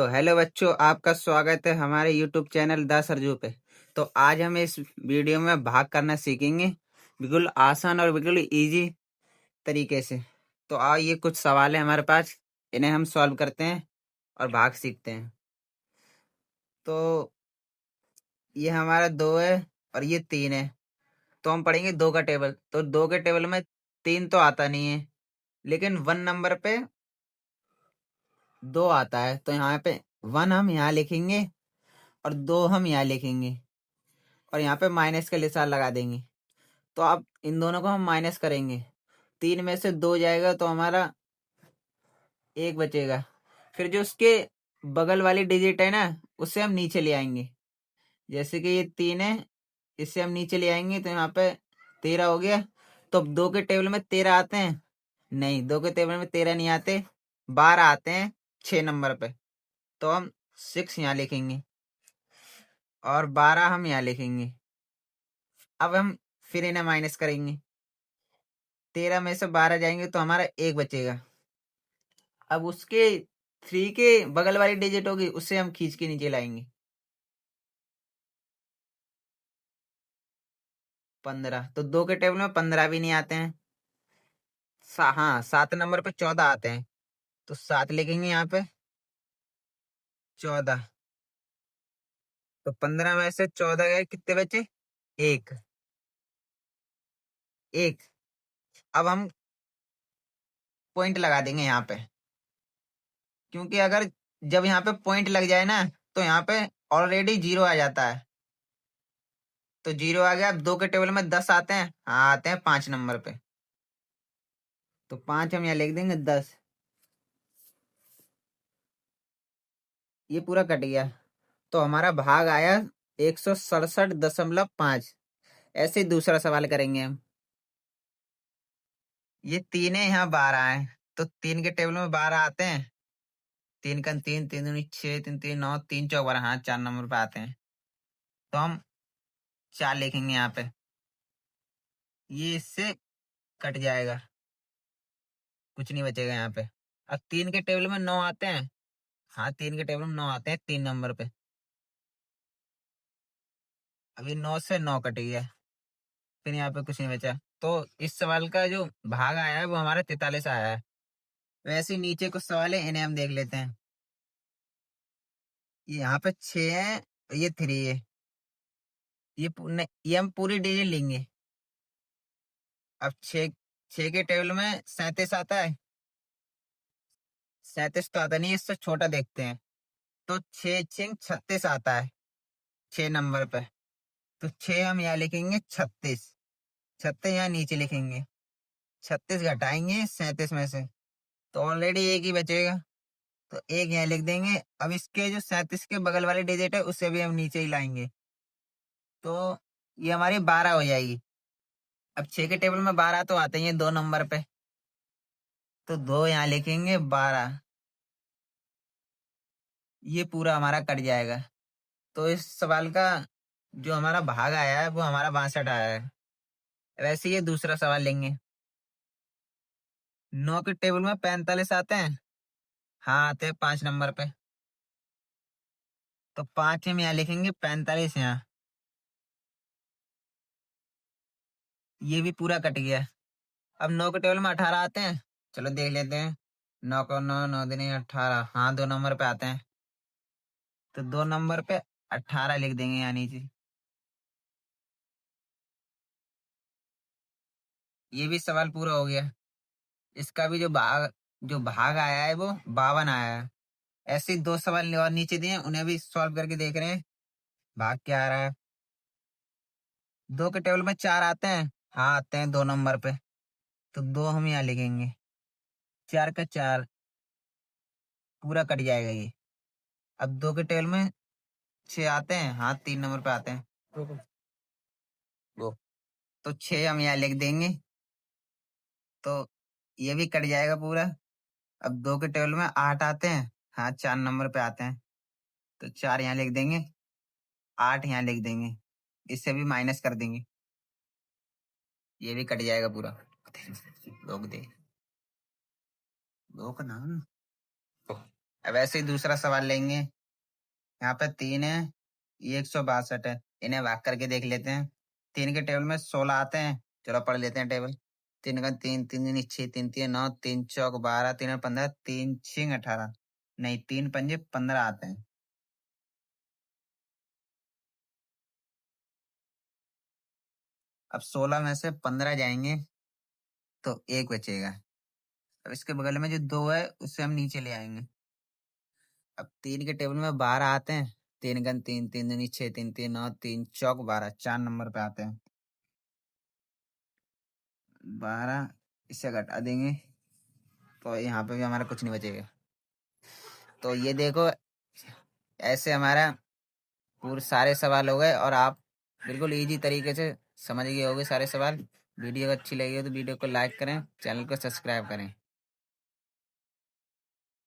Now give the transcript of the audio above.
तो हेलो बच्चों, आपका स्वागत है हमारे YouTube चैनल द सरजू पे। तो आज हम इस वीडियो में भाग करना सीखेंगे, बिल्कुल आसान और बिल्कुल इजी तरीके से। तो ये कुछ सवाल है हमारे पास, इन्हें हम सॉल्व करते हैं और भाग सीखते हैं। तो ये हमारा 2 है और ये 3 है। तो हम पढ़ेंगे 2 का टेबल। तो 2 के टेबल में 3 तो आता नहीं है, लेकिन 1 नंबर पे 2 आता है। तो यहाँ पे 1 हम यहाँ लिखेंगे और 2 हम यहाँ लिखेंगे और यहाँ पे माइनस का निशान लगा देंगे। तो अब इन दोनों को हम माइनस करेंगे, 3 में से 2 जाएगा तो हमारा 1 बचेगा। फिर जो उसके बगल वाली डिजिट है ना, उससे हम नीचे ले आएंगे। जैसे कि ये 3 है, इससे हम नीचे ले आएंगे तो यहाँ पे 13 हो गया। तो अब 2 के टेबल में 13 आते हैं? नहीं, 2 के टेबल में 13 नहीं आते, 12 आते हैं 6 नंबर पे। तो हम 6 यहाँ लिखेंगे और 12 हम यहाँ लिखेंगे। अब हम फिर इन्हें माइनस करेंगे, 13 में से 12 जाएंगे तो हमारा 1 बचेगा। अब उसके 3 के बगल वाली डिजिट होगी, उससे हम खींच के नीचे लाएंगे, 15। तो 2 के टेबल में 15 भी नहीं आते हैं। हाँ, 7 नंबर पे 14 आते हैं, तो 7 लिखेंगे यहाँ पे, 14। तो 15 में से 14 गए, कितने बचे? 1 1। अब हम पॉइंट लगा देंगे यहाँ पे, क्योंकि अगर जब यहाँ पे पॉइंट लग जाए ना, तो यहाँ पे ऑलरेडी 0 आ जाता है। तो 0 आ गया। अब 2 के टेबल में 10 आते हैं? हाँ, आते हैं 5 नंबर पे। तो 5 हम यहाँ लिख देंगे, 10। ये पूरा कट गया। तो हमारा भाग आया 167.5। ऐसे ही दूसरा सवाल करेंगे हम। ये 3 है, यहाँ 12 है। तो 3 के टेबल में 12 आते हैं? 3 का 3, 3 दूनी 6, 3 3 9, 3 चौक 12, हाँ 4 नंबर पे आते हैं। तो हम 4 लिखेंगे यहाँ पे, ये इससे कट जाएगा, कुछ नहीं बचेगा यहाँ पे। अब 3 के टेबल में 9 आते हैं? हाँ, 3 के टेबल में 9 आते हैं 3 नंबर पे। अभी 9 से 9 कट गया, फिर यहाँ पे कुछ नहीं बचा। तो इस सवाल का जो भाग आया है वो हमारा 43 आया है। वैसे ही नीचे कुछ सवाल है, इन्हें हम देख लेते हैं। ये यहाँ पे 6 है, ये 3 है। ये हम पूरी डिजिट लेंगे। अब 6 के टेबल में 37 आता है? 37 तो आता नहीं, इससे छोटा देखते हैं। तो 6 6 36 आता है 6 नंबर पे। तो 6 हम यहाँ लिखेंगे 36, 36 यहाँ नीचे लिखेंगे, 36 घटाएंगे 37 में से, तो ऑलरेडी 1 ही बचेगा। तो 1 यहाँ लिख देंगे। अब इसके जो 37 के बगल वाली डिजिट है, उससे भी हम नीचे ही लाएंगे, तो ये हमारी 12 हो जाएगी। अब 6 के टेबल में 12 तो आते ही हैं 2 नंबर पे, तो 2 यहाँ लिखेंगे, 12। ये पूरा हमारा कट जाएगा। तो इस सवाल का जो हमारा भाग आया है वो हमारा 62 आया है। वैसे ये दूसरा सवाल लेंगे। 9 के टेबल में 45 आते हैं? हाँ, आते हैं 5 नंबर पे। तो 5 हम यहाँ लिखेंगे, 45 यहाँ, ये भी पूरा कट गया। अब 9 के टेबल में 18 आते हैं? चलो देख लेते हैं। 9 को 9, 9 दिन 18, हाँ 2 नंबर पे आते हैं। तो 2 नंबर पे 18 लिख देंगे यहाँ नीचे। ये भी सवाल पूरा हो गया। इसका भी जो भाग आया है वो 52 आया है। ऐसे ही 2 सवाल और नीचे दिए हैं, उन्हें भी सॉल्व करके देख रहे हैं भाग क्या आ रहा है। 2 के टेबल में 4 आते हैं? हाँ, आते हैं 2 नंबर पे। तो 2 हम यहाँ लिखेंगे, 4 का 4, पूरा कट जाएगा ये। अब 2 के टेबल में 6 आते हैं? हाँ, 3 नंबर पे आते हैं। वो तो 6 हम यहाँ लिख देंगे, तो ये भी कट जाएगा पूरा। अब 2 के टेबल में 8 आते हैं? हाँ, 4 नंबर पे आते हैं, तो 4 यहाँ लिख देंगे, 8 यहाँ लिख देंगे, इससे भी माइनस कर देंगे, ये भी कट जाएगा पूरा। लोग दे, दो का नाम। अब ऐसे ही दूसरा सवाल लेंगे। यहाँ पे 3 है, ये 162 है। इन्हें भाग करके देख लेते हैं। 3 के टेबल में 16 आते हैं। चलो पढ़ लेते हैं टेबल। 3 का 3, 3 दूनी 6, 3 3 9, 3 चौक 12, 3 15, 3 6 18। नहीं, 3 पंजे 15 आते हैं। अब 16 में से 15 जाएंगे तो 1 बचेगा। अब इसके बगल में जो 2 है उससे हम नीचे ले आएंगे। अब 3 के टेबल में 12 आते हैं। 3 गन 3, 3 दूनी 6, 3 3 9, 3 चौक 12, 4 नंबर पे आते हैं। 12 इससे घटा देंगे तो यहाँ पे भी हमारा कुछ नहीं बचेगा। तो ये देखो, ऐसे हमारा पूरे सारे सवाल हो गए और आप बिल्कुल इजी तरीके से समझ गए होंगे सारे सवाल। वीडियो अच्छी लगी हो तो वीडियो को लाइक करें, चैनल को सब्सक्राइब करें।